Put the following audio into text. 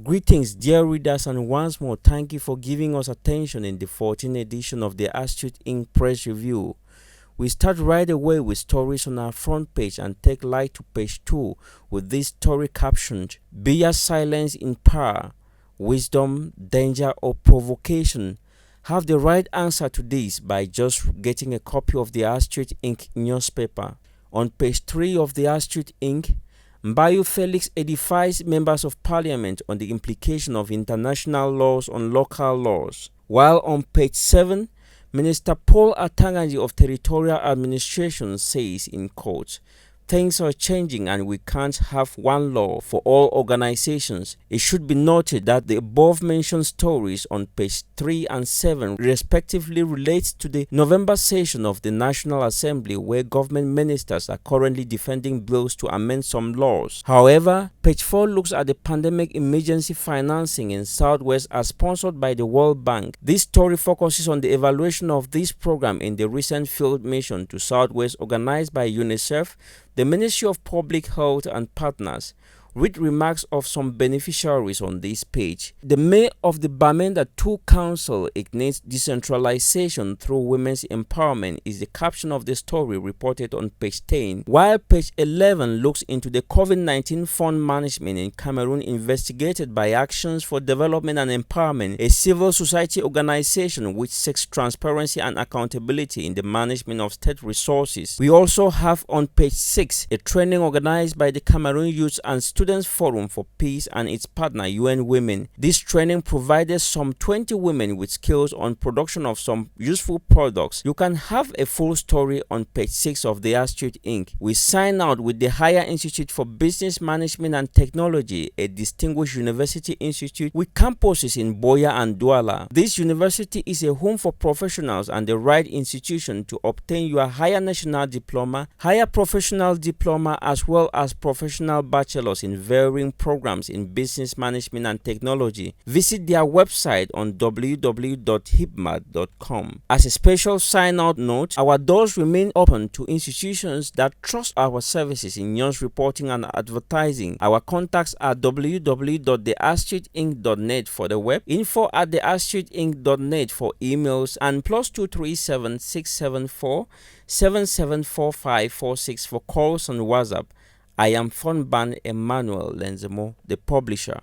Greetings, dear readers, and once more, thank you for giving us attention in the 14th edition of the ASTUTE INK Press Review. We start right away with stories on our front page and take light to page 2 with this story captioned, "Be your silence in power, wisdom, danger, or provocation." Have the right answer to this by just getting a copy of the ASTUTE INK newspaper. On page 3 of the ASTUTE INK, Mbayo Felix edifies members of parliament on the implication of international laws on local laws. While on page 7, Minister Paul Atangaji of Territorial Administration says in quote, "Things are changing and we can't have one law for all organizations." It should be noted that the above-mentioned stories on page 3 and 7 respectively relate to the November session of the National Assembly, where government ministers are currently defending bills to amend some laws. However, page 4 looks at the pandemic emergency financing in Southwest as sponsored by the World Bank. This story focuses on the evaluation of this program in the recent field mission to Southwest organized by UNICEF, the Ministry of Public Health and partners. Read remarks of some beneficiaries on this page. The Mayor of the Bamenda 2 Council ignites decentralization through women's empowerment is the caption of the story reported on page 10, while page 11 looks into the COVID-19 fund management in Cameroon investigated by Actions for Development and Empowerment, a civil society organization which seeks transparency and accountability in the management of state resources. We also have on page 6 a training organized by the Cameroon Youth and Students Forum for Peace and its partner UN Women. This training provided some 20 women with skills on production of some useful products. You can have a full story on page 6 of the ASTUTE INK. We sign out with the Higher Institute for Business Management and Technology, a distinguished university institute with campuses in Boya and Douala. This university is a home for professionals and the right institution to obtain your higher national diploma, higher professional diploma, as well as professional bachelors in varying programs in business management and technology. Visit their website on www.hipmat.com. As a special sign-out note, our doors remain open to institutions that trust our services in news reporting and advertising. Our contacts are www.theastuteinc.net for the web, info@theastuteinc.net for emails, and +237 674 774546 for calls on WhatsApp. I am Fonban Emmanuel Lenzemo, the publisher.